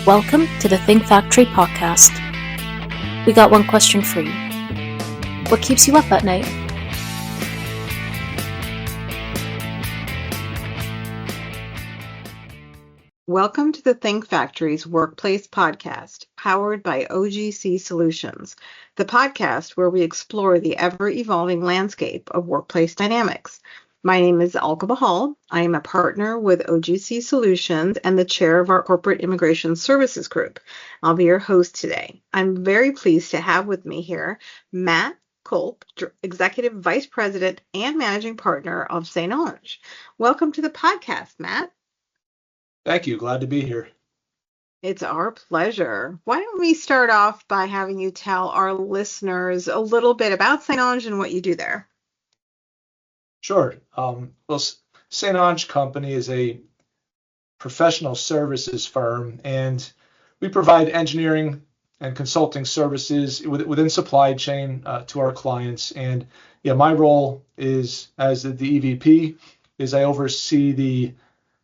Welcome to the Think Factory podcast. We got one question for you. What keeps you up at night? Welcome to the Think Factory's Workplace Podcast, powered by OGC Solutions, the podcast where we explore the ever-evolving landscape of workplace dynamics. My name is Alka Bahal. I am a partner with OGC Solutions and the chair of our Corporate Immigration Services Group. I'll be your host today. I'm very pleased to have with me here Matt Kulp, Executive Vice President and Managing Partner of St. Onge. Welcome to the podcast, Matt. Thank you. Glad to be here. It's our pleasure. Why don't we start off by having you tell our listeners a little bit about St. Onge and what you do there? Sure. Well, St. Onge Company is a professional services firm, and we provide engineering and consulting services within supply chain to our clients. And my role is as the EVP is I oversee the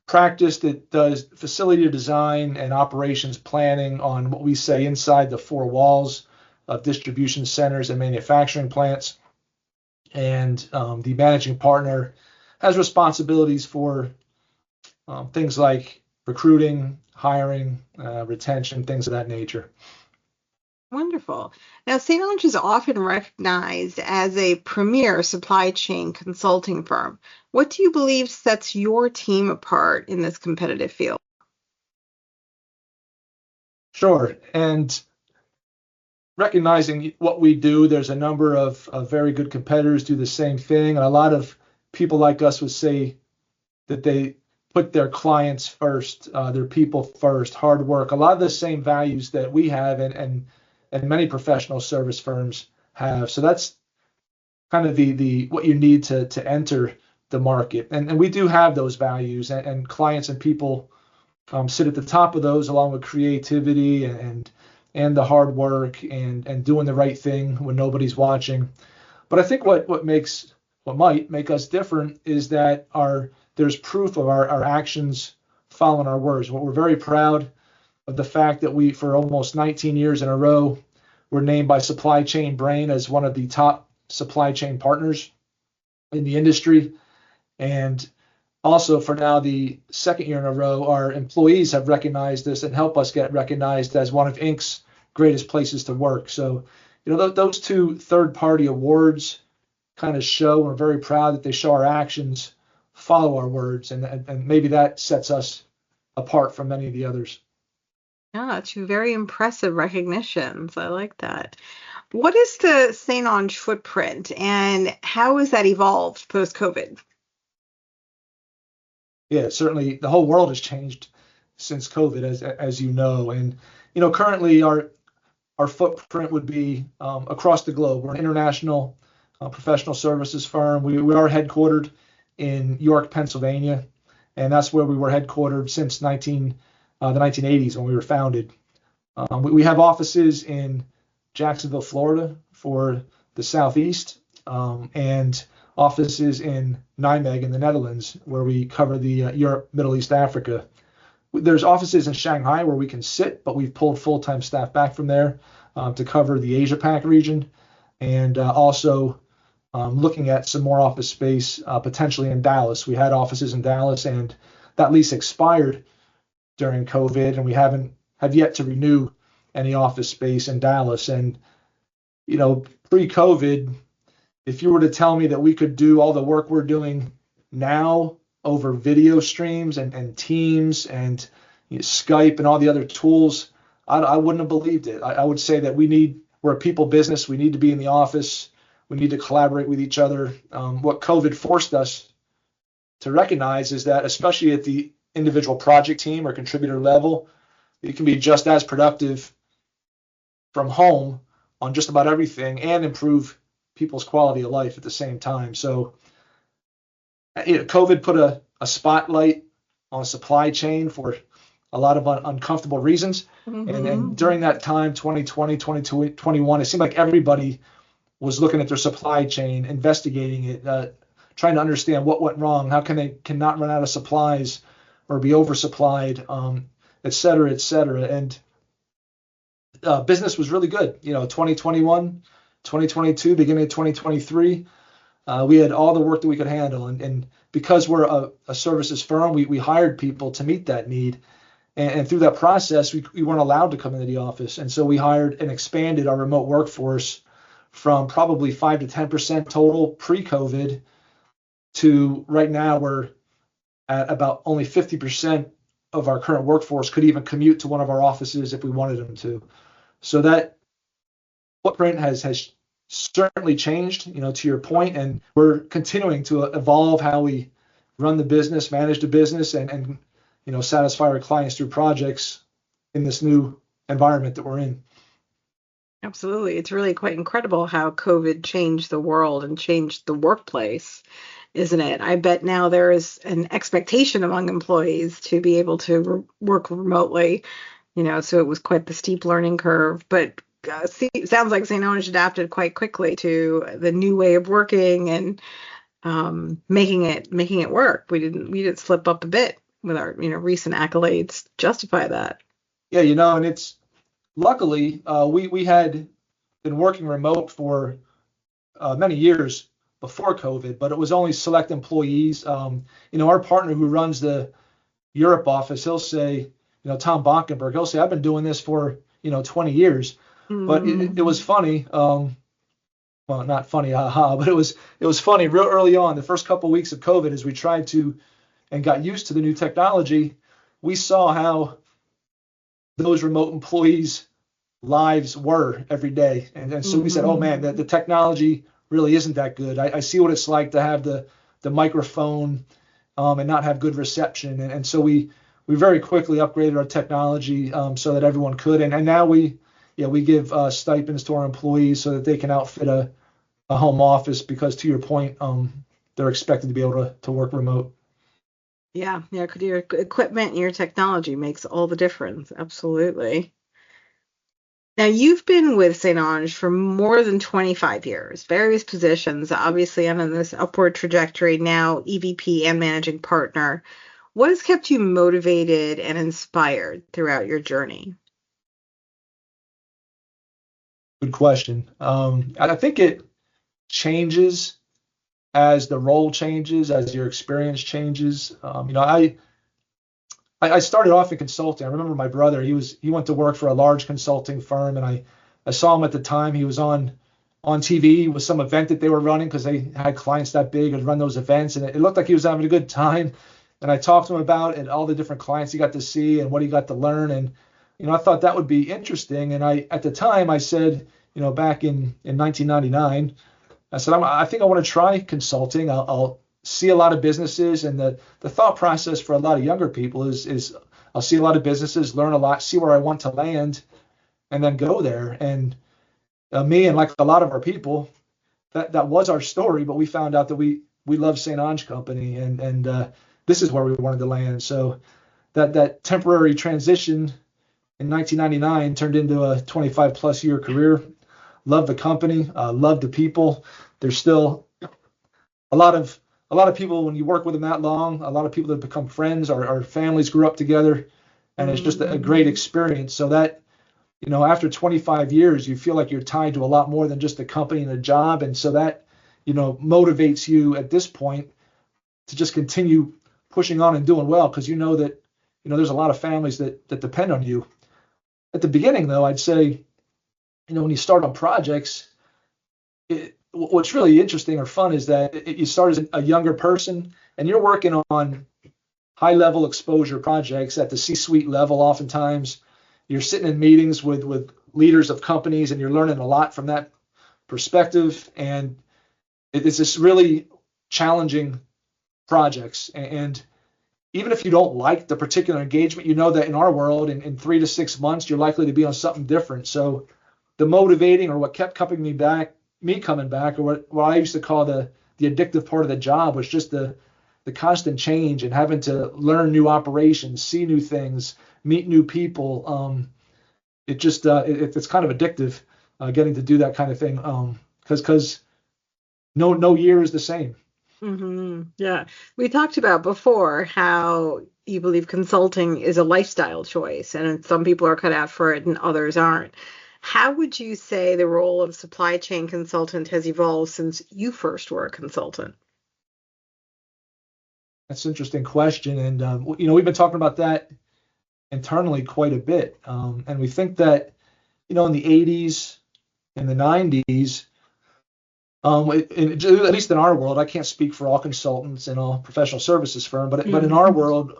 practice that does facility design and operations planning on what we say inside the four walls of distribution centers and manufacturing plants. And the managing partner has responsibilities for things like recruiting, hiring, retention, things of that nature. Wonderful. Now, St. Onge is often recognized as a premier supply chain consulting firm. What do you believe sets your team apart in this competitive field? Sure. And recognizing what we do, there's a number of very good competitors do the same thing. And a lot of people like us would say that they put their clients first, their people first, hard work, a lot of the same values that we have and many professional service firms have. So that's kind of the what you need to enter the market. And we do have those values, and clients and people sit at the top of those, along with creativity and the hard work and doing the right thing when nobody's watching. But I think what might make us different is that there's proof of our actions following our words. We're very proud of the fact that we, for almost 19 years in a row, were named by Supply Chain Brain as one of the top supply chain partners in the industry. And also, for now, the second year in a row, our employees have recognized this and help us get recognized as one of Inc.'s greatest places to work. So, those two third-party awards kind of show, we're very proud that they show our actions follow our words, and maybe that sets us apart from many of the others. Yeah, two very impressive recognitions. I like that. What is the St. Onge footprint, and how has that evolved post-COVID? Yeah, certainly the whole world has changed since COVID, as you know. And currently our footprint would be across the globe. We're an international professional services firm. We are headquartered in York, Pennsylvania, and that's where we were headquartered since the 1980s when we were founded. We have offices in Jacksonville, Florida for the Southeast, and offices in Nijmegen in the Netherlands, where we cover the Europe, Middle East, Africa. There's offices in Shanghai where we can sit, but we've pulled full-time staff back from there to cover the Asia Pac region, and also looking at some more office space potentially in Dallas. We had offices in Dallas, and that lease expired during COVID, and we have yet to renew any office space in Dallas. And pre-COVID, if you were to tell me that we could do all the work we're doing now over video streams and Teams and Skype and all the other tools, I wouldn't have believed it. I would say that we're a people business. We need to be in the office. We need to collaborate with each other. What COVID forced us to recognize is that, especially at the individual project team or contributor level, you can be just as productive from home on just about everything and improve people's quality of life at the same time. So COVID put a spotlight on supply chain for a lot of uncomfortable reasons. Mm-hmm. And during that time, 2020, 2021, it seemed like everybody was looking at their supply chain, investigating it, trying to understand what went wrong, how can they cannot run out of supplies or be oversupplied. et cetera, et cetera. And business was really good. 2021, 2022, beginning of 2023, we had all the work that we could handle. And because we're a services firm, we hired people to meet that need. And through that process, we weren't allowed to come into the office. And so we hired and expanded our remote workforce from probably 5 to 10% total pre-COVID to right now we're at about only 50% of our current workforce could even commute to one of our offices if we wanted them to. So that footprint has certainly changed, to your point, and we're continuing to evolve how we run the business, manage the business, and satisfy our clients through projects in this new environment that we're in. Absolutely. It's really quite incredible how COVID changed the world and changed the workplace, isn't it? I bet now there is an expectation among employees to be able to work remotely, so it was quite the steep learning curve. But it sounds like St. Onge adapted quite quickly to the new way of working and making it work. We didn't slip up a bit with our recent accolades justify that. Yeah, and it's luckily we had been working remote for many years before COVID, but it was only select employees. Our partner who runs the Europe office, he'll say, Tom Bonkenberg, he'll say, I've been doing this for 20 years. But it was funny. Well, not funny, haha, but it was funny real early on, the first couple of weeks of COVID, as we tried to and got used to the new technology, we saw how those remote employees' lives were every day. And so we said, oh man, the technology really isn't that good. I see what it's like to have the microphone and not have good reception. And so we very quickly upgraded our technology so that everyone could. And now we give stipends to our employees so that they can outfit a home office because, to your point, they're expected to be able to work remote. Yeah, because your equipment and your technology makes all the difference. Absolutely. Now, you've been with St. Onge for more than 25 years, various positions, obviously on this upward trajectory, now EVP and managing partner. What has kept you motivated and inspired throughout your journey? Good question. I think it changes as the role changes, as your experience changes. I started off in consulting. I remember my brother, he went to work for a large consulting firm, and I saw him at the time. He was on TV with some event that they were running because they had clients that big and run those events, and it looked like he was having a good time. And I talked to him about it, all the different clients he got to see and what he got to learn. And I thought that would be interesting. And at the time I said, back in 1999, I said, I think I want to try consulting. I'll see a lot of businesses, and the thought process for a lot of younger people is I'll see a lot of businesses, learn a lot, see where I want to land, and then go there. And me and like a lot of our people, that was our story, but we found out that we love St. Onge Company, and this is where we wanted to land. So that temporary transition in 1999 turned into a 25 plus year career. Love the company, love the people. There's still a lot of people, when you work with them that long, a lot of people that become friends, our families grew up together, and it's just a great experience. So that, after 25 years, you feel like you're tied to a lot more than just the company and the job. And so that, motivates you at this point to just continue pushing on and doing well, because that, there's a lot of families that depend on you. At the beginning, though, I'd say, when you start on projects, what's really interesting or fun is that you start as a younger person and you're working on high level exposure projects at the C-suite level. Oftentimes you're sitting in meetings with leaders of companies and you're learning a lot from that perspective. And it's this really challenging projects. And even if you don't like the particular engagement, that in our world, in 3 to 6 months, you're likely to be on something different. So the motivating, or what kept coming back, or what I used to call the addictive part of the job, was just the constant change and having to learn new operations, see new things, meet new people. It's kind of addictive getting to do that kind of thing, because no year is the same. Yeah, we talked about before how you believe consulting is a lifestyle choice, and some people are cut out for it and others aren't. How would you say the role of supply chain consultant has evolved since you first were a consultant? That's an interesting question. And, we've been talking about that internally quite a bit. And we think that, in the 80s and the 90s, at least in our world, I can't speak for all consultants and all professional services firms, but in our world,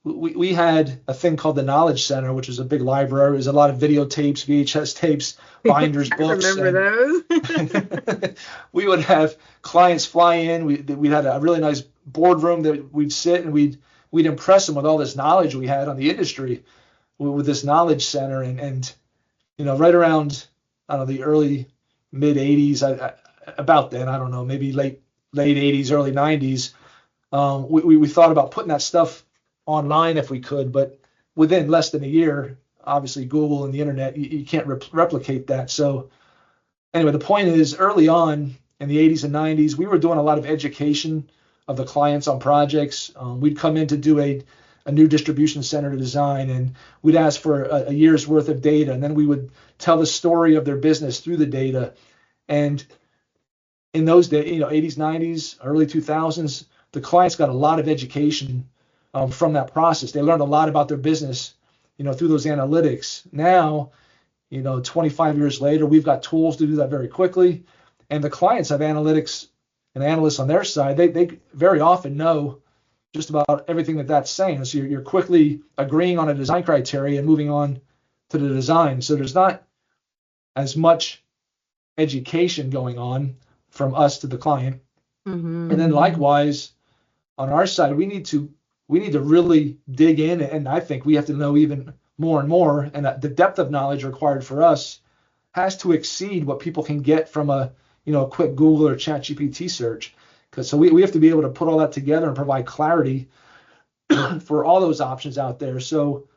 we had a thing called the Knowledge Center, which was a big library. There's a lot of videotapes, VHS tapes, binders, books. I remember those. We would have clients fly in. We had a really nice boardroom that we'd sit and we'd impress them with all this knowledge we had on the industry with this Knowledge Center. And right around, I don't know, the early mid 80s, about then, I don't know, maybe late 80s, early 90s, we thought about putting that stuff online if we could, but within less than a year, obviously Google and the internet, you can't replicate that. So anyway, the point is, early on in the 80s and 90s, we were doing a lot of education of the clients on projects. We'd come in to do a new distribution center design, and we'd ask for a year's worth of data, and then we would tell the story of their business through the data. And in those days, 80s, 90s, early 2000s, the clients got a lot of education from that process. They learned a lot about their business, through those analytics. Now, 25 years later, we've got tools to do that very quickly, and the clients have analytics and analysts on their side. They very often know just about everything that's saying. So you're quickly agreeing on a design criteria and moving on to the design. So there's not as much education going on from us to the client. Mm-hmm. And then likewise, on our side, we need to really dig in, and I think we have to know even more and more, and the depth of knowledge required for us has to exceed what people can get from a quick Google or ChatGPT search. So we have to be able to put all that together and provide clarity for all those options out there. So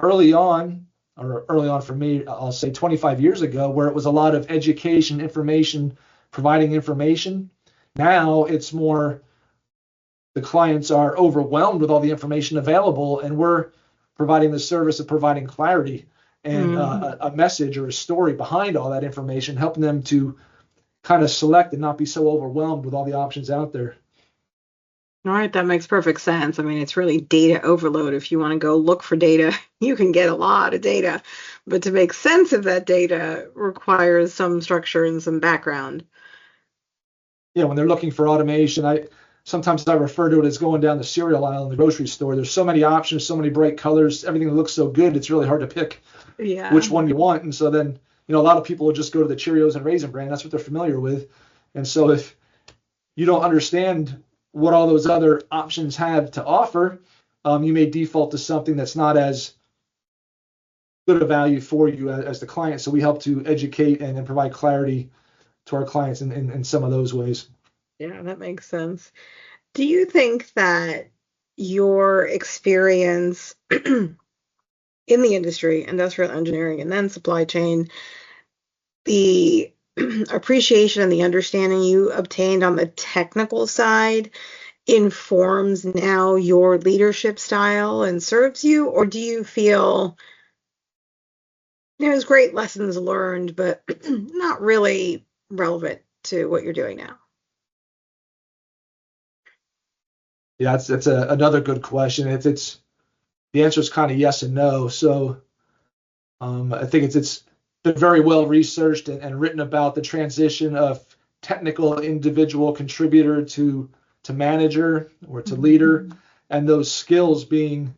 early on for me, I'll say 25 years ago, where it was a lot of education, information, providing information. Now it's more the clients are overwhelmed with all the information available, and we're providing the service of providing clarity and a message or a story behind all that information, helping them to kind of select and not be so overwhelmed with all the options out there. All right, that makes perfect sense. I mean, it's really data overload. If you want to go look for data, you can get a lot of data, but to make sense of that data requires some structure and some background. Yeah, when they're looking for automation, sometimes I refer to it as going down the cereal aisle in the grocery store. There's so many options, so many bright colors, everything that looks so good, it's really hard to pick which one you want. And so then, a lot of people will just go to the Cheerios and Raisin Bran. That's what they're familiar with. And so if you don't understand what all those other options have to offer, you may default to something that's not as good a value for you as the client. So we help to educate and provide clarity to our clients in some of those ways. Yeah, that makes sense. Do you think that your experience in the industry, industrial engineering, and then supply chain, the appreciation and the understanding you obtained on the technical side informs now your leadership style and serves you? Or do you feel there's great lessons learned, but not really relevant to what you're doing now? Yeah, that's another good question. It's the answer is kind of yes and no. So I think it's been very well researched and written about the transition of technical individual contributor to manager or to leader, and those skills being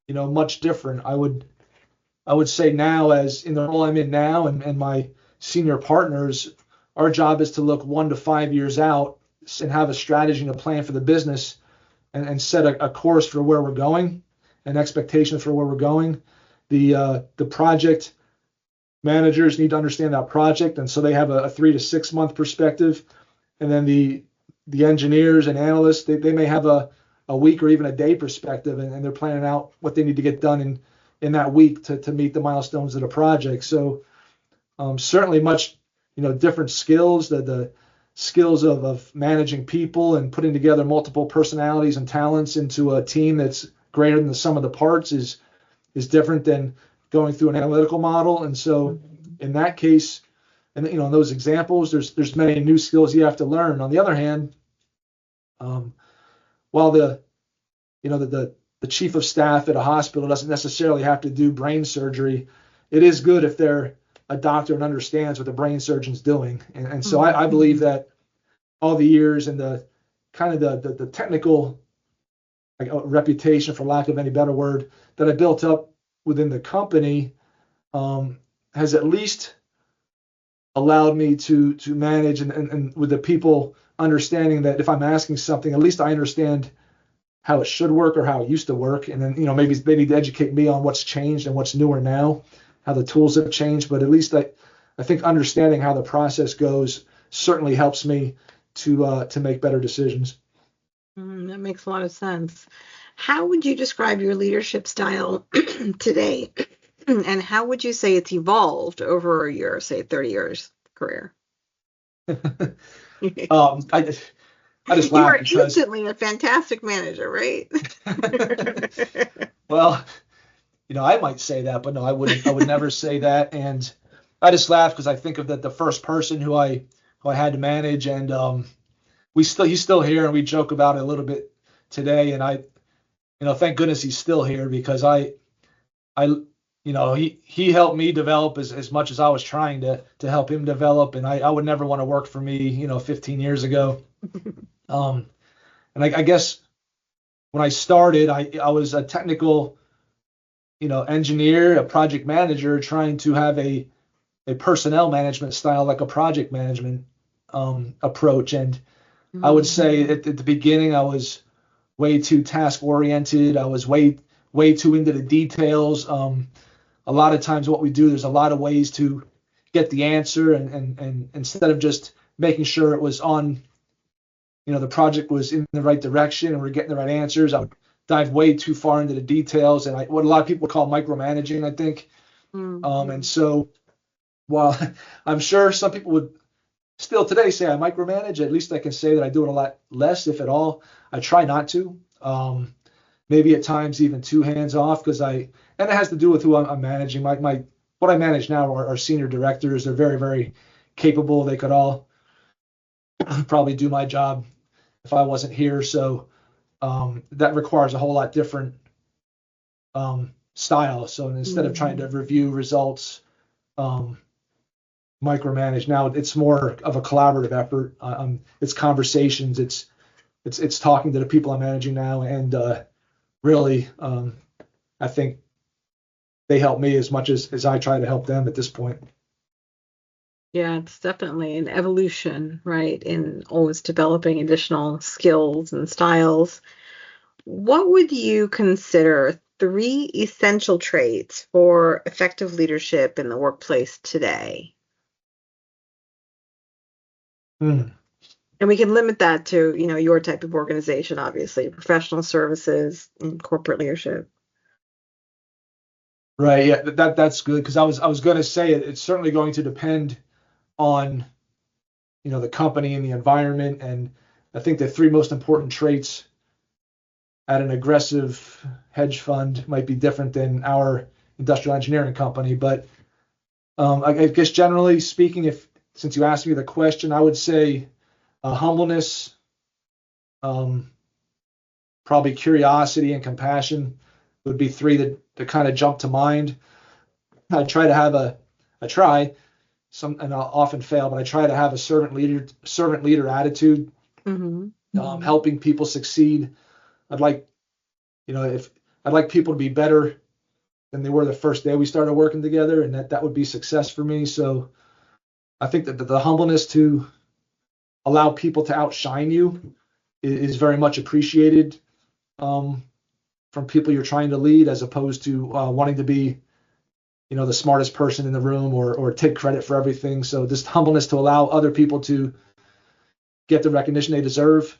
much different. I would say now, as in the role I'm in now, and my senior partners, our job is to look 1 to 5 years out and have a strategy and a plan for the business, and set a course for where we're going, and expectations for where we're going. The project managers need to understand that project, and so they have a 3 to 6 month perspective, and then the engineers and analysts, they may have a week or even a day perspective, and they're planning out what they need to get done in that week to meet the milestones of the project. So certainly much different skills. The skills of managing people and putting together multiple personalities and talents into a team that's greater than the sum of the parts is different than going through an analytical model. And so in that case, and in those examples, there's many new skills you have to learn. On the other hand, while the chief of staff at a hospital doesn't necessarily have to do brain surgery, it is good if they're a doctor and understands what the brain surgeon's doing. And so I believe that all the years and the kind of the technical reputation, for lack of any better word, that I built up within the company has at least allowed me to manage and with the people understanding that if I'm asking something, at least I understand how it should work or how it used to work. And then, maybe they need to educate me on what's changed and what's newer now, how the tools have changed. But at least I think understanding how the process goes certainly helps me to make better decisions. That makes a lot of sense. How would you describe your leadership style today? And how would you say it's evolved over your, say, 30 years career? I just You laugh are because instantly a fantastic manager, right? well, I might say that, but no, I would never say that. And I just laugh because I think of the first person who I had to manage, and he's still here, and we joke about it a little bit today. And thank goodness he's still here, because he helped me develop as much as I was trying to help him develop. And I would never want to work for me, 15 years ago. And I guess when I started, I was a technical, engineer, a project manager, trying to have a personnel management style, like a project management approach. And I would say at the beginning, I was way too task oriented. I was way too into the details. A lot of times what we do, there's a lot of ways to get the answer, and instead of just making sure it was on, the project was in the right direction and we're getting the right answers, I would dive way too far into the details, and what a lot of people call micromanaging, I think. And so while I'm sure some people would still today say I micromanage, at least I can say that I do it a lot less, if at all. I try not to. Maybe at times even too hands off, and it has to do with who I'm managing. What I manage now are senior directors. They're very, very capable. They could all probably do my job if I wasn't here. So that requires a whole lot different style. So instead of trying to review results, micromanage, now it's more of a collaborative effort. It's conversations. It's talking to the people I'm managing now, and really, I think they help me as much as I try to help them at this point. Yeah, it's definitely an evolution, right, in always developing additional skills and styles. What would you consider 3 essential traits for effective leadership in the workplace today? And we can limit that to, your type of organization, obviously, professional services and corporate leadership. Right. Yeah, that's good, because I was going to say it's certainly going to depend on, the company and the environment. And I think the 3 most important traits at an aggressive hedge fund might be different than our industrial engineering company. But I guess generally speaking, since you asked me the question, I would say humbleness, probably curiosity and compassion would be 3 that kind of jump to mind. I try, and I'll often fail, but I try to have a servant leader attitude, helping people succeed. I'd like people to be better than they were the first day we started working together, and that would be success for me. So I think that the humbleness to allow people to outshine you is very much appreciated from people you're trying to lead, as opposed to wanting to be, the smartest person in the room or take credit for everything. So just humbleness to allow other people to get the recognition they deserve.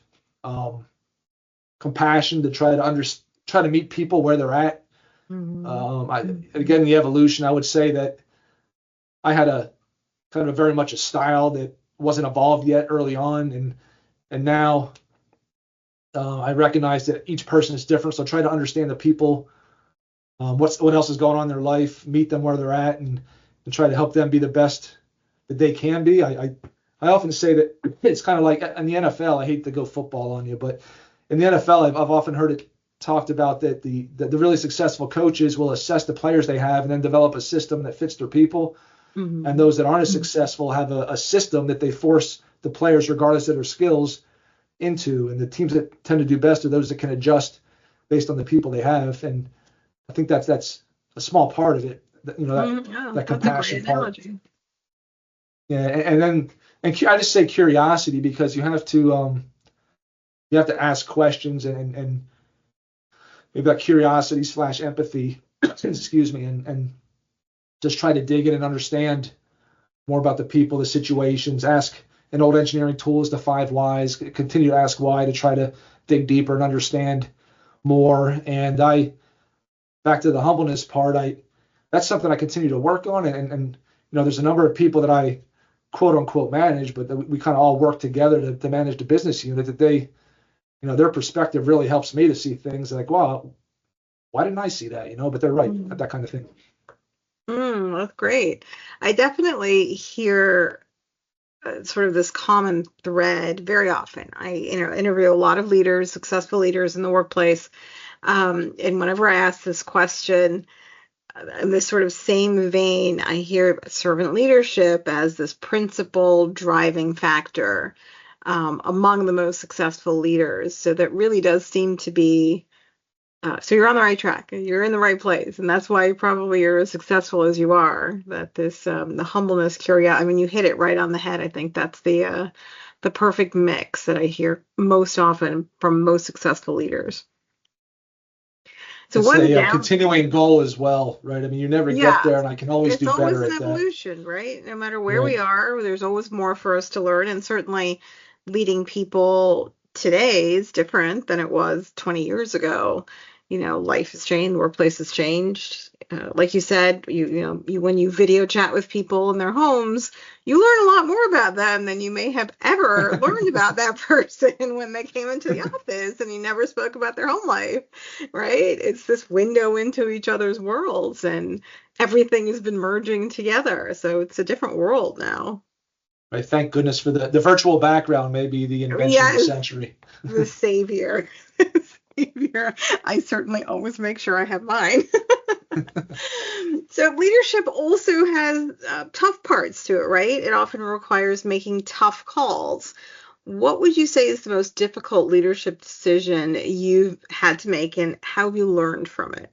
Compassion to try to meet people where they're at. Again, the evolution, I would say that I had a kind of very much a style that wasn't evolved yet early on, and now I recognize that each person is different. So I try to understand the people, what else is going on in their life, meet them where they're at, and try to help them be the best that they can be. I often say that it's kind of like in the NFL. I hate to go football on you, but in the NFL, I've often heard it talked about that the really successful coaches will assess the players they have and then develop a system that fits their people. Mm-hmm. And those that aren't as successful have a system that they force the players, regardless of their skills, into. And the teams that tend to do best are those that can adjust based on the people they have. And I think that's a small part of it. That compassion part. Yeah, and I just say curiosity, because you have to ask questions and maybe that curiosity / empathy, excuse me, and just try to dig in and understand more about the people, the situations. Ask an old engineering tool is the 5 whys. Continue to ask why to try to dig deeper and understand more. And back to the humbleness part, that's something I continue to work on. And there's a number of people that I quote unquote manage, but we kind of all work together to manage the business unit, that they, their perspective really helps me to see things like, wow, why didn't I see that? But they're right, that kind of thing. That's great. I definitely hear sort of this common thread very often. I interview a lot of leaders, successful leaders in the workplace. And whenever I ask this question, in this sort of same vein, I hear servant leadership as this principal driving factor among the most successful leaders. So that really does seem to be, so you're on the right track. You're in the right place. And that's why probably you're as successful as you are. That this, the humbleness, curiosity, I mean, you hit it right on the head. I think that's the perfect mix that I hear most often from most successful leaders. So it's a continuing goal as well, right? I mean, you never get there, and I can always do better at that. It's always an evolution, right? No matter where we are, there's always more for us to learn, and certainly leading people today is different than it was 20 years ago. Life has changed, the workplace has changed. Like you said, you when you video chat with people in their homes, you learn a lot more about them than you may have ever learned about that person when they came into the office and you never spoke about their home life, right? It's this window into each other's worlds, and everything has been merging together. So it's a different world now. Right. Thank goodness for the virtual background, maybe the invention of the century. The savior. I certainly always make sure I have mine. So leadership also has tough parts to it, right? It often requires making tough calls. What would you say is the most difficult leadership decision you've had to make, and how have you learned from it?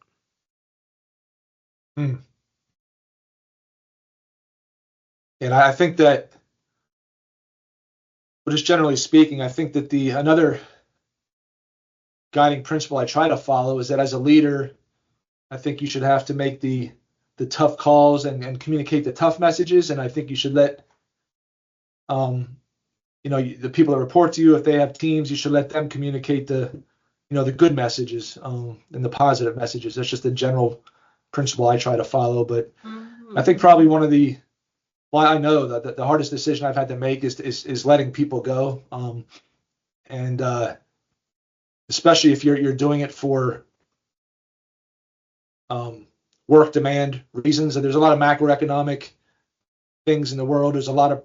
And I think that, but just generally speaking, I think that another guiding principle I try to follow is that as a leader, I think you should have to make the tough calls and communicate the tough messages. And I think you should let, the people that report to you, if they have teams, you should let them communicate the good messages and the positive messages. That's just a general principle I try to follow. But I think probably I know that the hardest decision I've had to make is letting people go. And especially if you're doing it for work demand reasons. And there's a lot of macroeconomic things in the world. There's a lot of,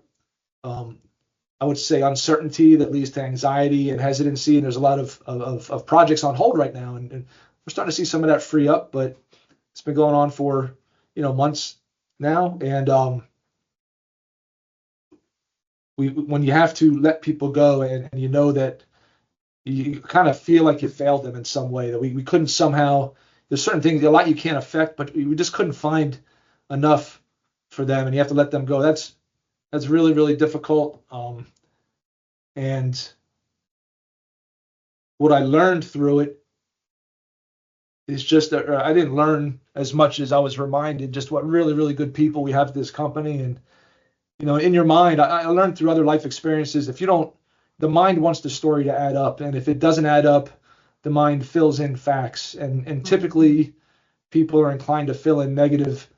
I would say, uncertainty that leads to anxiety and hesitancy. And there's a lot of projects on hold right now. And we're starting to see some of that free up, but it's been going on for, months now. And when you have to let people go and you know that you kind of feel like you failed them in some way, that we couldn't somehow, there's certain things, a lot you can't affect, but we just couldn't find enough for them, and you have to let them go. That's really, really difficult. And what I learned through it is just that I didn't learn as much as I was reminded just what really, really good people we have at this company. And, in your mind, I learned through other life experiences, the mind wants the story to add up. And if it doesn't add up, the mind fills in facts. And typically people are inclined to fill in negative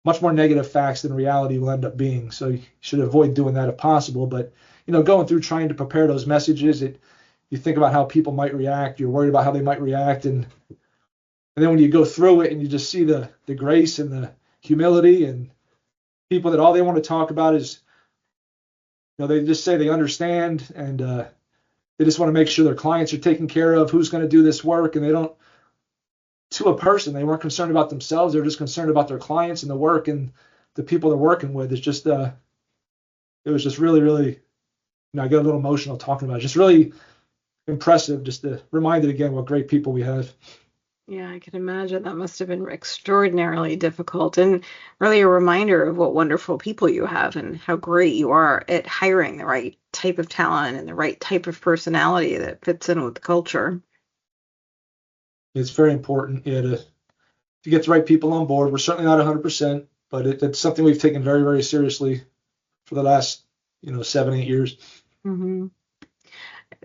much more negative facts than reality will end up being. So you should avoid doing that if possible. But going through trying to prepare those messages, you think about how people might react. You're worried about how they might react, and then when you go through it and you just see the grace and the humility and people that all they want to talk about is, they just say they understand, and they just want to make sure their clients are taken care of, who's going to do this work, and they don't, to a person, they weren't concerned about themselves. They're just concerned about their clients and the work and the people they're working with. It's just, it was just really, really, I get a little emotional talking about it. Just really impressive, just to remind it again what great people we have. Yeah, I can imagine that must have been extraordinarily difficult, and really a reminder of what wonderful people you have and how great you are at hiring the right type of talent and the right type of personality that fits in with the culture. It's very important, to get the right people on board. We're certainly not 100%, but it's something we've taken very, very seriously for the last 7-8 years. Mm-hmm.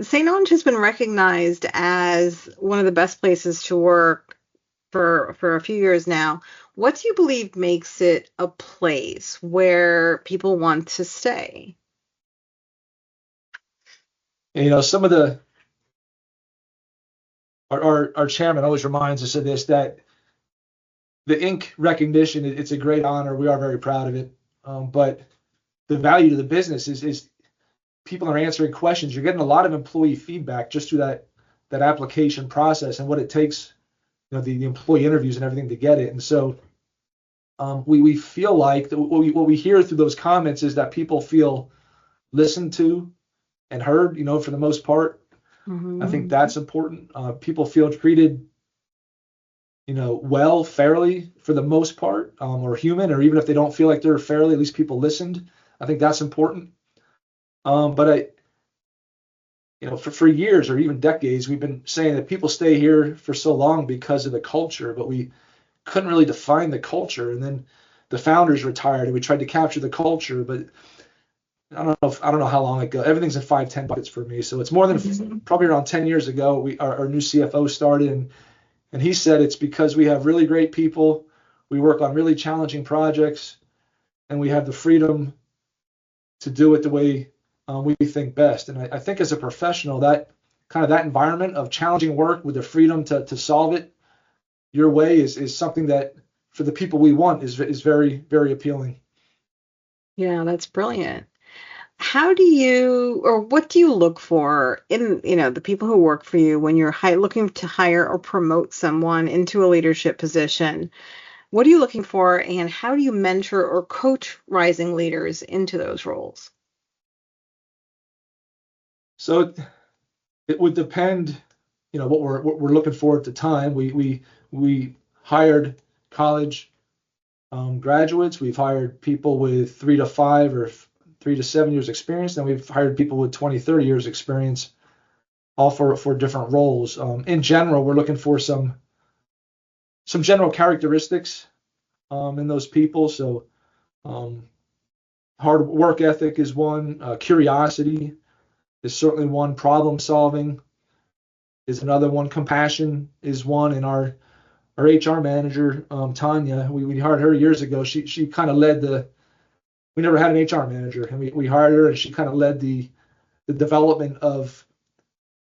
St. Onge has been recognized as one of the best places to work for a few years now. What do you believe makes it a place where people want to stay? And, some of our chairman always reminds us of this, that the Inc. recognition, it's a great honor. We are very proud of it. But the value to the business is people are answering questions. You're getting a lot of employee feedback just through that application process and what it takes, the employee interviews and everything to get it. And so we feel like that what we hear through those comments is that people feel listened to and heard, for the most part. Mm-hmm. I think that's important. People feel treated, well, fairly for the most part, or human, or even if they don't feel like they're fairly, at least people listened. I think that's important. But for years or even decades, we've been saying that people stay here for so long because of the culture, but we couldn't really define the culture. And then the founders retired, and we tried to capture the culture, but I don't know how long ago. Everything's in 5-10 buckets for me. So it's more than probably around 10 years ago. Our new CFO started, and he said it's because we have really great people, we work on really challenging projects, and we have the freedom to do it the way we think best. And I think as a professional, that environment of challenging work with the freedom to solve it your way is something that for the people we want is very, very appealing. Yeah, that's brilliant. How do you, or what do you look for in, the people who work for you when you're looking to hire or promote someone into a leadership position? What are you looking for, and how do you mentor or coach rising leaders into those roles? So it would depend, what we're looking for at the time. We hired college graduates. We've hired people with 3 to 5 or 3 to 7 years experience. Then we've hired people with 20, 30 years experience, all for different roles. In general, we're looking for some general characteristics in those people. So hard work ethic is one. Curiosity is certainly one. Problem solving is another one. Compassion is one. And our HR manager, Tanya, we hired her years ago. She kind of led we never had an HR manager, and we hired her, and she kind of led the development of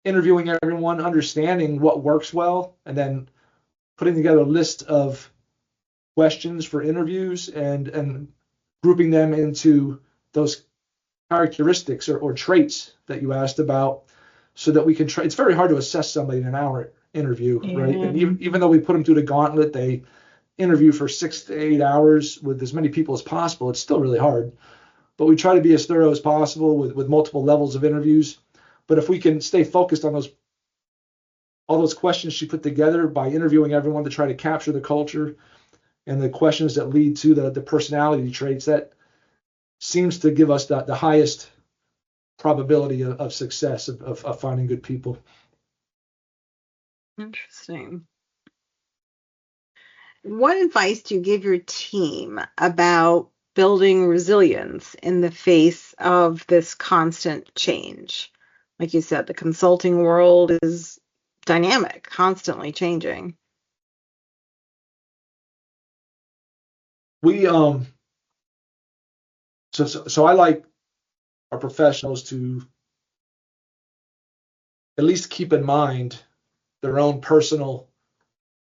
interviewing everyone, understanding what works well, and then putting together a list of questions for interviews and grouping them into those characteristics or traits that you asked about, so that we can try. It's very hard to assess somebody in an hour interview, right? And even though we put them through the gauntlet, they interview for 6 to 8 hours with as many people as possible. It's still really hard, but we try to be as thorough as possible with multiple levels of interviews. But if we can stay focused on all those questions she put together by interviewing everyone to try to capture the culture and the questions that lead to the personality traits, that seems to give us the highest probability of success of finding good people. Interesting. What advice do you give your team about building resilience in the face of this constant change? Like you said, the consulting world is dynamic, constantly changing. We so I like our professionals to at least keep in mind their own personal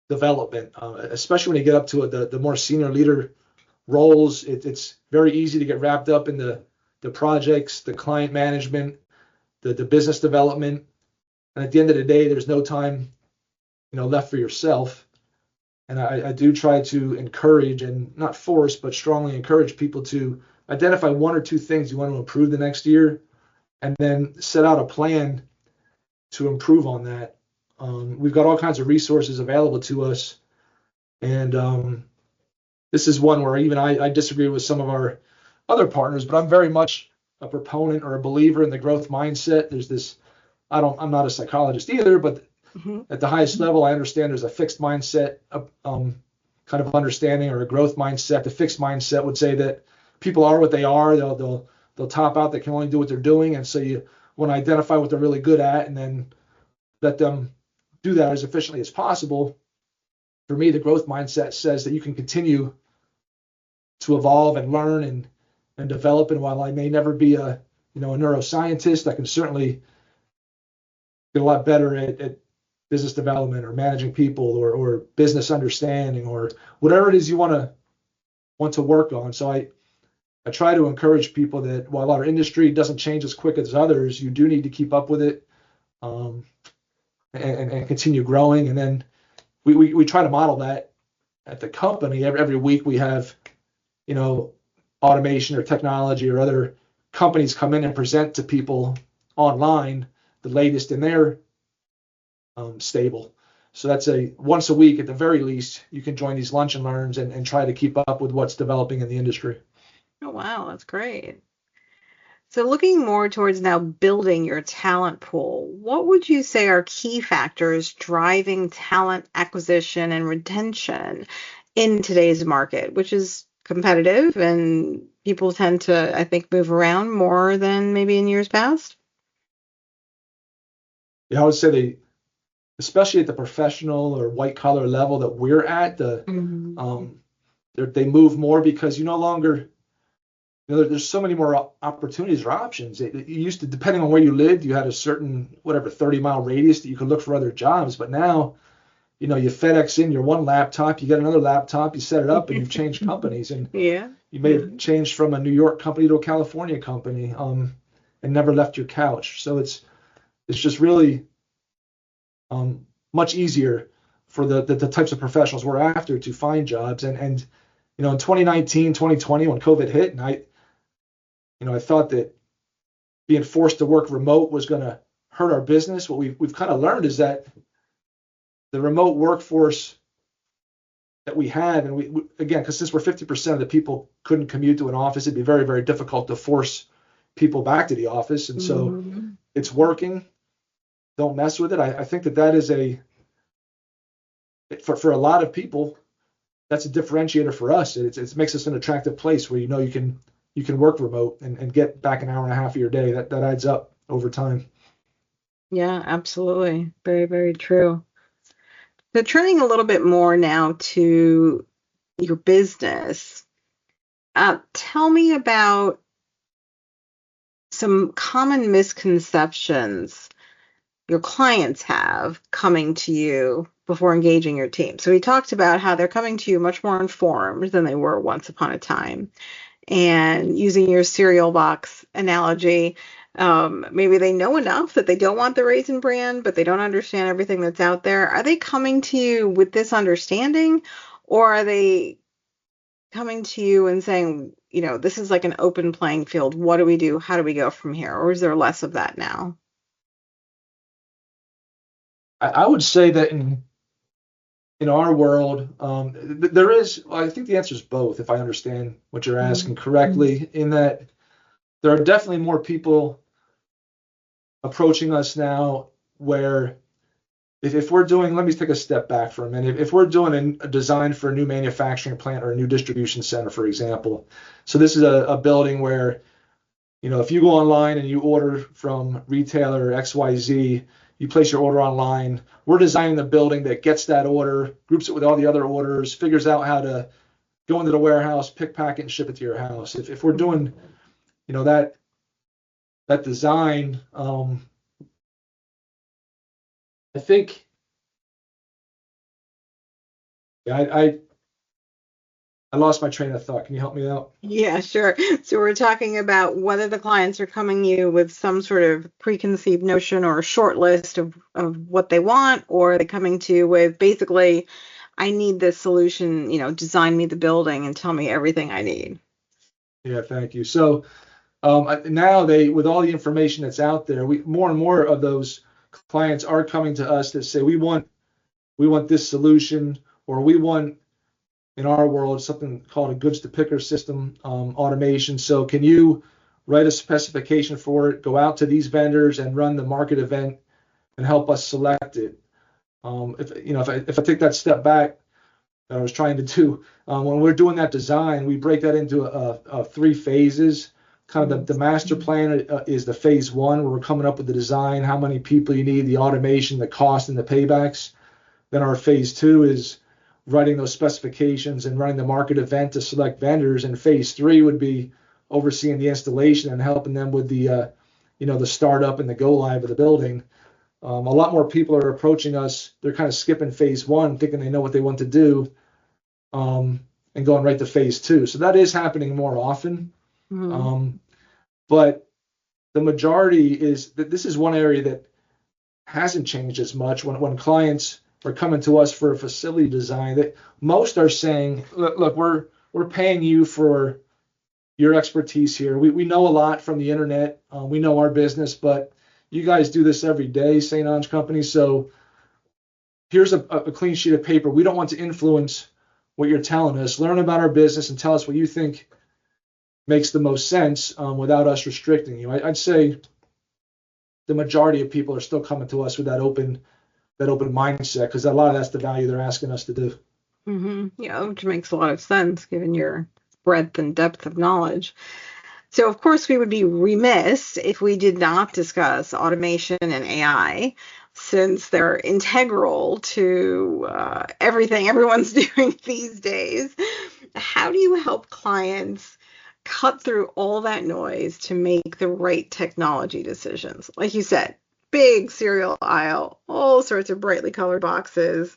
development, especially when you get up to the more senior leader roles. It's very easy to get wrapped up in the projects, the client management, the business development, and at the end of the day, there's no time, left for yourself. And I do try to encourage, and not force, but strongly encourage people to identify one or two things you want to improve the next year, and then set out a plan to improve on that. We've got all kinds of resources available to us, and this is one where even I disagree with some of our other partners, but I'm very much a proponent or a believer in the growth mindset. There's this, I'm not a psychologist either, but at the highest level, I understand there's a fixed mindset, kind of understanding, or a growth mindset. The fixed mindset would say that people are what they are. They'll top out. They can only do what they're doing, and so you want to identify what they're really good at, and then let them do that as efficiently as possible. For me, the growth mindset says that you can continue to evolve and learn and develop. And while I may never be a neuroscientist, I can certainly get a lot better at business development, or managing people, or business understanding, or whatever it is you want to work on. So I try to encourage people that while our industry doesn't change as quick as others, you do need to keep up with it, and continue growing. And then we try to model that at the company. Every week we have, automation or technology or other companies come in and present to people online the latest in their stable. So that's once a week at the very least, you can join these lunch and learns and try to keep up with what's developing in the industry. Oh, wow. That's great. So looking more towards now building your talent pool, what would you say are key factors driving talent acquisition and retention in today's market, which is competitive and people tend to, I think, move around more than maybe in years past? Yeah, I would say especially at the professional or white collar level that we're at, they move more because you no longer, there's so many more opportunities or options. It used to, depending on where you lived, you had a certain 30-mile radius that you could look for other jobs. But now, you FedEx in your one laptop, you get another laptop, you set it up, and you've changed companies. And Yeah. you may have changed from a New York company to a California company, and never left your couch. So it's just really much easier for the types of professionals we're after to find jobs. And in 2019, 2020, when COVID hit, and I thought that being forced to work remote was going to hurt our business. What we've kind of learned is that the remote workforce that we have, and we again, because since we're 50% of the people couldn't commute to an office, it'd be very, very difficult to force people back to the office. And so it's working. Don't mess with it. I think that is for a lot of people, that's a differentiator for us. It makes us an attractive place where you can work remote and get back an hour and a half of your day. That adds up over time. Yeah, absolutely. Very, very true. So turning a little bit more now to your business, tell me about some common misconceptions your clients have coming to you before engaging your team. So we talked about how they're coming to you much more informed than they were once upon a time. And using your cereal box analogy, maybe they know enough that they don't want the Raisin brand, but they don't understand everything that's out there. Are they coming to you with this understanding, or are they coming to you and saying, this is like an open playing field. What do we do? How do we go from here? Or is there less of that now? I would say that in our world, there is, I think the answer is both, if I understand what you're asking correctly, in that there are definitely more people approaching us now where if we're doing, let me take a step back for a minute. If we're doing a design for a new manufacturing plant or a new distribution center, for example, so this is a building where, if you go online and you order from retailer XYZ, you place your order online. We're designing the building that gets that order, groups it with all the other orders, figures out how to go into the warehouse, pick, pack it, and ship it to your house. If we're doing, that design, I think, yeah, I lost my train of thought. Can you help me out? Yeah, sure. So we're talking about whether the clients are coming to you with some sort of preconceived notion or a short list of what they want, or are they coming to you with basically, I need this solution, design me the building and tell me everything I need. Yeah, thank you. So now with all the information that's out there, more and more of those clients are coming to us that say we want this solution, or we want, in our world, something called a goods to picker system, automation. So can you write a specification for it, go out to these vendors and run the market event and help us select it? If I take that step back that I was trying to do, when we're doing that design, we break that into three phases. Kind of the master plan is the phase one, where we're coming up with the design, how many people you need, the automation, the cost, and the paybacks. Then our phase two is writing those specifications and running the market event to select vendors. And phase three would be overseeing the installation and helping them with the startup and the go live of the building. A lot more people are approaching us. They're kind of skipping phase one, thinking they know what they want to do, and going right to phase two. So that is happening more often. But the majority is that this is one area that hasn't changed as much. When clients are coming to us for a facility design, that most are saying, look, we're paying you for your expertise here. We know a lot from the internet. We know our business, but you guys do this every day, St. Onge Company. So here's a clean sheet of paper. We don't want to influence what you're telling us. Learn about our business and tell us what you think makes the most sense, without us restricting you. I'd say the majority of people are still coming to us with that open mindset, because a lot of that's the value they're asking us to do. Yeah, which makes a lot of sense given your breadth and depth of knowledge. So, of course, we would be remiss if we did not discuss automation and AI, since they're integral to everything everyone's doing these days. How do you help clients cut through all that noise to make the right technology decisions? Like you said, big cereal aisle, all sorts of brightly colored boxes.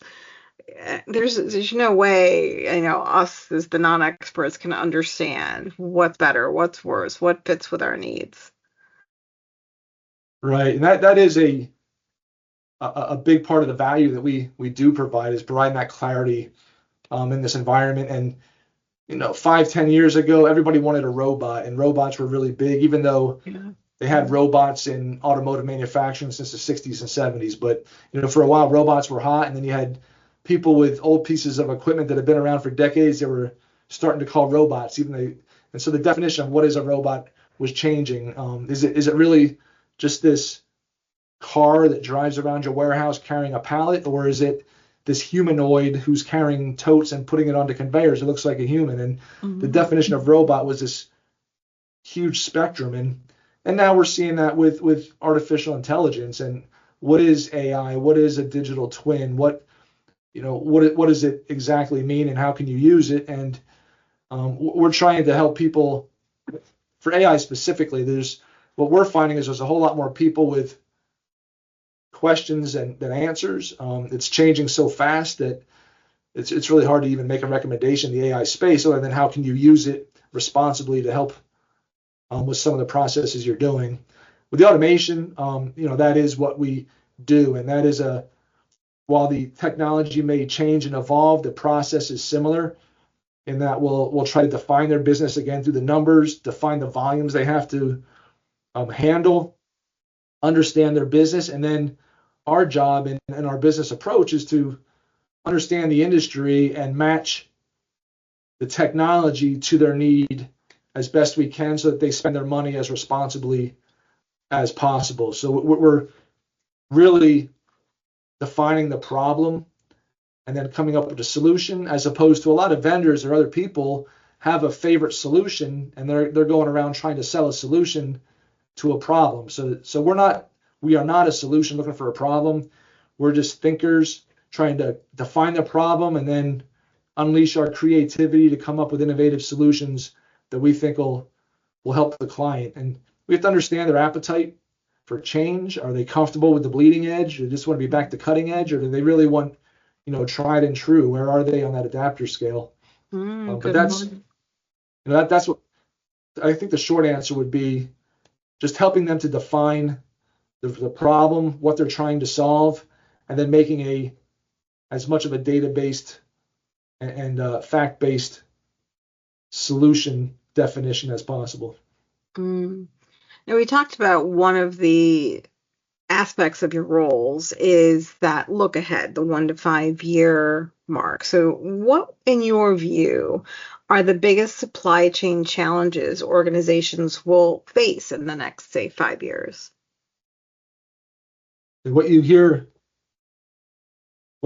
There's no way, us as the non-experts can understand what's better, what's worse, what fits with our needs. Right, and that is a big part of the value that we do provide, is providing that clarity in this environment. And 5-10 years ago, everybody wanted a robot, and robots were really big, even though they had robots in automotive manufacturing since the 60s and 70s. But for a while, robots were hot, and then you had people with old pieces of equipment that had been around for decades. They were starting to call robots, and so the definition of what is a robot was changing. Is it really just this car that drives around your warehouse carrying a pallet, or is it this humanoid who's carrying totes and putting it onto conveyors? It looks like a human. And the definition of robot was this huge spectrum. And now we're seeing that with artificial intelligence. And what is AI? What is a digital twin? What does it exactly mean, and how can you use it? And we're trying to help people. For AI specifically, what we're finding is there's a whole lot more people with questions than answers. It's changing so fast that it's really hard to even make a recommendation in the AI space, other than how can you use it responsibly to help with some of the processes you're doing. With the automation, that is what we do, and that is while the technology may change and evolve, the process is similar in that we'll try to define their business again through the numbers, define the volumes they have to handle, understand their business, and then our job and our business approach is to understand the industry and match the technology to their need as best we can, so that they spend their money as responsibly as possible. So we're really defining the problem and then coming up with a solution, as opposed to a lot of vendors or other people have a favorite solution and they're going around trying to sell a solution to a problem. So we are not a solution looking for a problem. We're just thinkers trying to define the problem and then unleash our creativity to come up with innovative solutions that we think will help the client. And we have to understand their appetite for change. Are they comfortable with the bleeding edge? Or just want to be back to cutting edge? Or do they really want, tried and true? Where are they on that adapter scale? But that's what I think the short answer would be, just helping them to define the problem, what they're trying to solve, and then making as much of a data-based and fact-based solution definition as possible. Now, we talked about one of the aspects of your roles is that look ahead, the 1 to 5 year mark. So what, in your view, are the biggest supply chain challenges organizations will face in the next, say, 5 years? What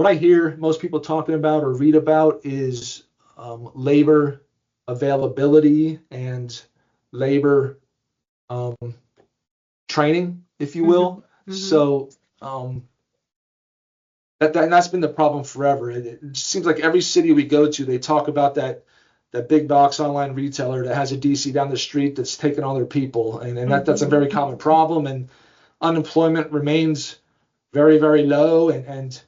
I hear most people talking about or read about is labor availability and labor training, if you will. So that's been the problem forever. It seems like every city we go to, they talk about that big box online retailer that has a DC down the street that's taking all their people, and that's a very common problem. And unemployment remains very, very low, and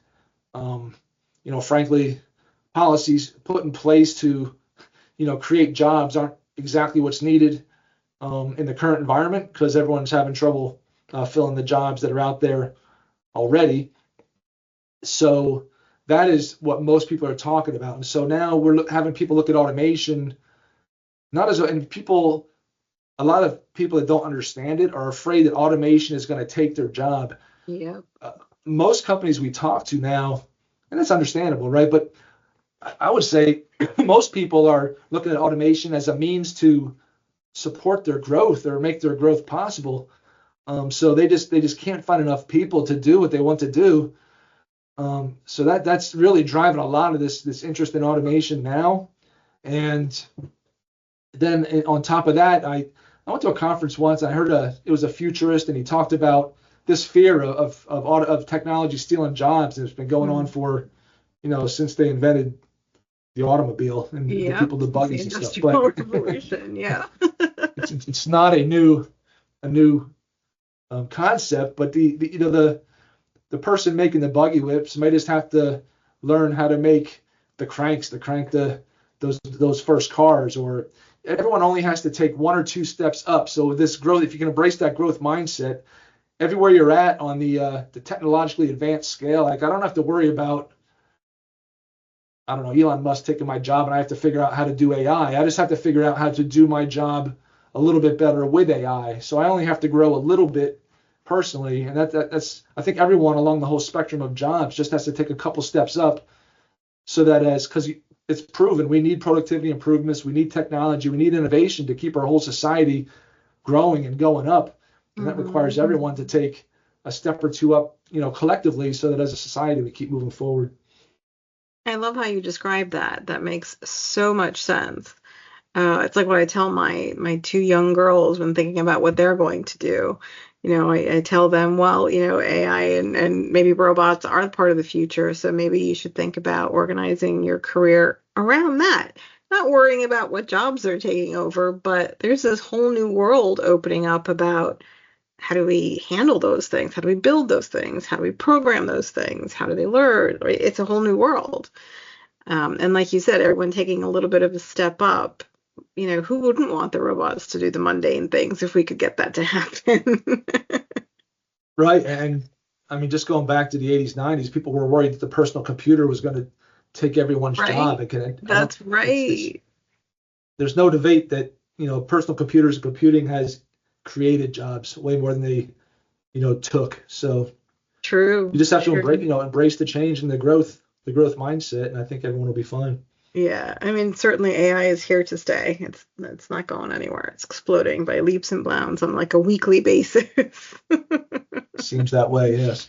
frankly, policies put in place to create jobs aren't exactly what's needed in the current environment, because everyone's having trouble filling the jobs that are out there already. So that is what most people are talking about. And so now we're having people look at automation, a lot of people that don't understand it are afraid that automation is going to take their job. Yeah. Most companies we talk to now, and that's understandable, right? But I would say most people are looking at automation as a means to support their growth or make their growth possible. So they just can't find enough people to do what they want to do. So that's really driving a lot of this interest in automation now. And then on top of that, I went to a conference once. And I heard it was a futurist, and he talked about this fear of technology stealing jobs. And it's been going on for since they invented the automobile and the people, the buggies and stuff. But revolution, yeah. it's not a new concept, but the person making the buggy whips may just have to learn how to make the cranks to crank those first cars, or everyone only has to take 1 or 2 steps up. So this growth, if you can embrace that growth mindset, everywhere you're at on the technologically advanced scale, like I don't have to worry about, I don't know, Elon Musk taking my job and I have to figure out how to do AI. I just have to figure out how to do my job a little bit better with AI. So I only have to grow a little bit personally, and that's I think everyone along the whole spectrum of jobs just has to take a couple steps up, so that because it's proven we need productivity improvements, we need technology, we need innovation to keep our whole society growing and going up, and that requires everyone to take a step or two up, collectively, so that as a society we keep moving forward. I love how you describe that. That makes so much sense. It's like what I tell my 2 young girls when thinking about what they're going to do. I tell them, well, AI and maybe robots are part of the future. So maybe you should think about organizing your career around that. Not worrying about what jobs they're taking over, but there's this whole new world opening up about how do we handle those things? How do we build those things? How do we program those things? How do they learn? It's a whole new world. And like you said, everyone taking a little bit of a step up. Who wouldn't want the robots to do the mundane things if we could get that to happen? Right. And I mean, just going back to the 80s, 90s, people were worried that the personal computer was going to take everyone's job. That's right. There's no debate that, personal computers and computing has created jobs way more than they, took. So true. You just have to embrace the change and the growth mindset, and I think everyone will be fine. Yeah, I mean, certainly AI is here to stay. It's not going anywhere. It's exploding by leaps and bounds on like a weekly basis. Seems that way, yes.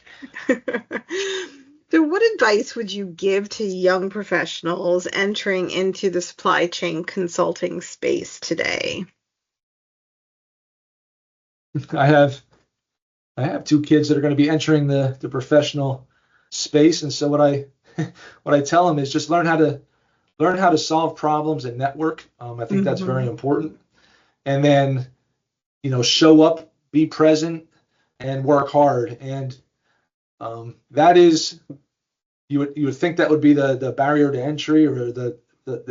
So what advice would you give to young professionals entering into the supply chain consulting space today? I have 2 kids that are going to be entering the professional space, and so what I tell them is just learn how to learn how to solve problems and network. I think that's very Mm-hmm. important. And then, show up, be present, and work hard. And that is, you would think that would be the barrier to entry, or the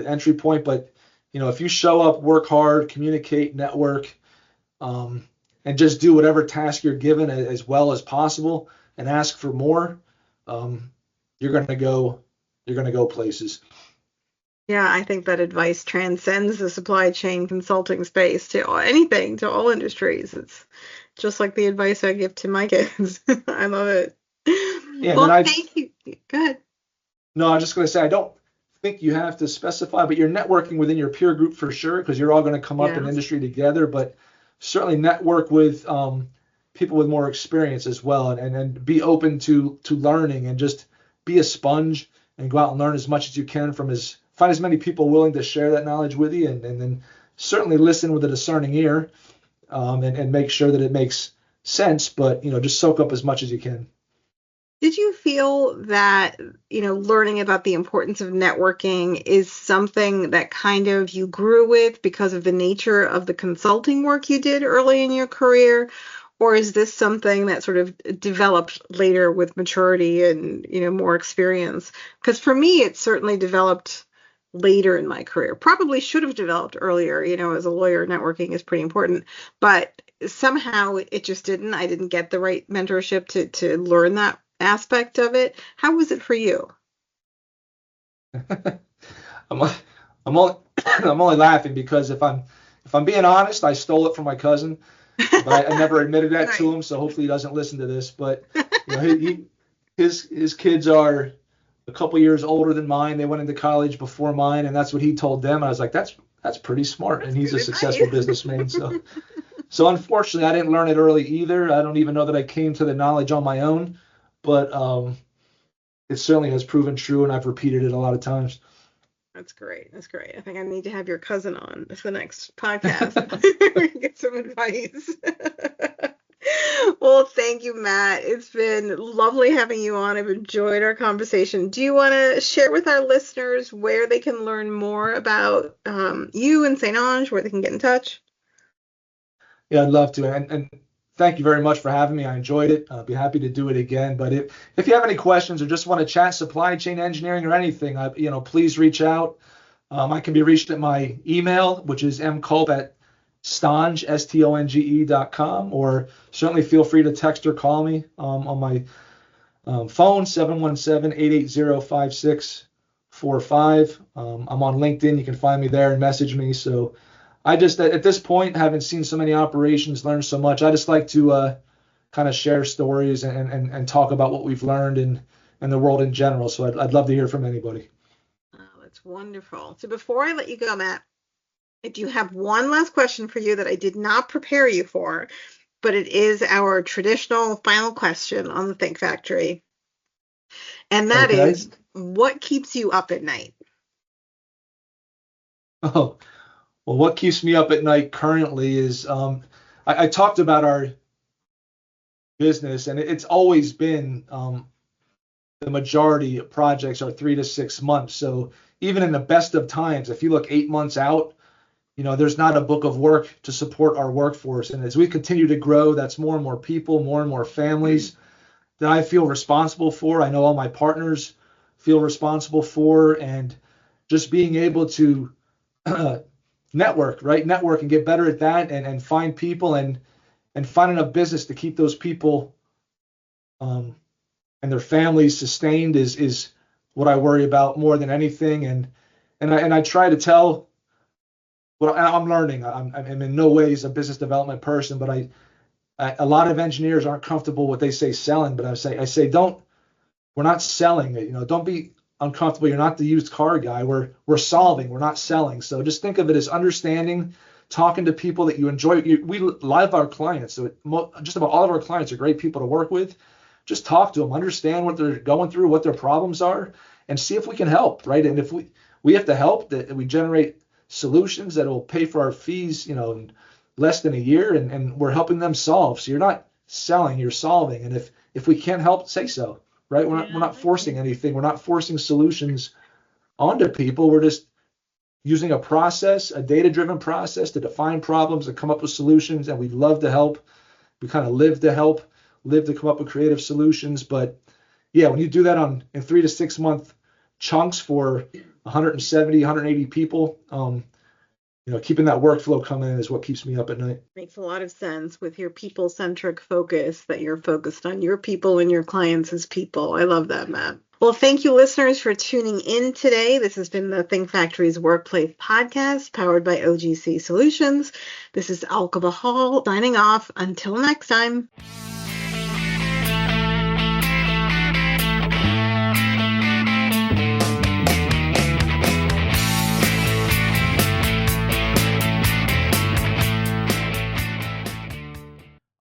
entry point. But, if you show up, work hard, communicate, network, and just do whatever task you're given as well as possible, and ask for more, you're going to go places. Yeah, I think that advice transcends the supply chain consulting space to anything, to all industries. It's just like the advice I give to my kids. I love it. Yeah, and then Well, thank you. Go ahead. no, I'm just going to say, I don't think you have to specify, but you're networking within your peer group for sure, because you're all going to come up in Yes. industry together. But certainly network with people with more experience as well, and be open to learning, and just be a sponge and go out and learn as much as you can find as many people willing to share that knowledge with you, and then certainly listen with a discerning ear, and make sure that it makes sense, but just soak up as much as you can. Did you feel that, learning about the importance of networking is something that kind of you grew with because of the nature of the consulting work you did early in your career? Or is this something that sort of developed later with maturity and, more experience? Because for me, it certainly developed later in my career. Probably should have developed earlier. As a lawyer, networking is pretty important. But somehow it just didn't. I didn't get the right mentorship to learn that aspect of it. How was it for you? I'm I'm only I'm only laughing because if I'm being honest, I stole it from my cousin, but I never admitted that to Right. him, so hopefully he doesn't listen to this. But his kids are a couple years older than mine. They went into college before mine, and that's what he told them. And I was like, that's pretty smart, That's and he's good a successful advice. businessman. So unfortunately, I didn't learn it early either. I don't even know that I came to the knowledge on my own, but it certainly has proven true, and I've repeated it a lot of times. That's great. That's great. I think I need to have your cousin on for the next podcast. Get some advice. Well, thank you, Matt. It's been lovely having you on. I've enjoyed our conversation. Do you want to share with our listeners where they can learn more about you and St. Onge, where they can get in touch? Yeah, I'd love to. And thank you very much for having me. I enjoyed it. I'll be happy to do it again. But if you have any questions or just want to chat supply chain engineering or anything, please reach out. I can be reached at my email, which is mkulp@stonge, STONGE.com, or certainly feel free to text or call me on my phone, 717-880-5645. I'm on LinkedIn. You can find me there and message me. So I just, at this point, haven't seen so many operations, learned so much. I just like to kind of share stories and talk about what we've learned in the world in general. So I'd love to hear from anybody. Oh, that's wonderful. So before I let you go, Matt, I do have one last question for you that I did not prepare you for, but it is our traditional final question on the Think Factory. And that Okay. is, what keeps you up at night? Oh, well, what keeps me up at night currently is I talked about our business, and it's always been the majority of projects are 3 to 6 months. So even in the best of times, if you look 8 months out, there's not a book of work to support our workforce. And as we continue to grow, that's more and more people, more and more families that I feel responsible for. I know all my partners feel responsible for, and just being able to network, right? Network and get better at that, and find people, and find enough business to keep those people um, and their families sustained is what I worry about more than anything. And I try to tell. Well, I'm learning. I'm in no ways a business development person, but a lot of engineers aren't comfortable with what they say selling. But I say we're not selling. Don't be uncomfortable. You're not the used car guy. We're solving. We're not selling. So just think of it as understanding, talking to people that you enjoy. We love our clients. So just about all of our clients are great people to work with. Just talk to them, understand what they're going through, what their problems are, and see if we can help, right? And if we have to help, that we generate solutions that will pay for our fees, in less than a year, and we're helping them solve. So you're not selling, you're solving. And if we can't help, say so, right? We're not Yeah, forcing anything. We're not forcing solutions. onto people. We're just using a process, a data-driven process to define problems and come up with solutions. And we love to help. We kind of live to help, live to come up with creative solutions. But yeah, when you do that in 3 to 6 month chunks for 170, 180 people, keeping that workflow coming in is what keeps me up at night. Makes a lot of sense with your people-centric focus, that you're focused on your people and your clients as people. I love that, Matt. Well, thank you, listeners, for tuning in today. This has been the Think Factory's Workplace Podcast, powered by OGC Solutions. This is Alka Bahal signing off. Until next time.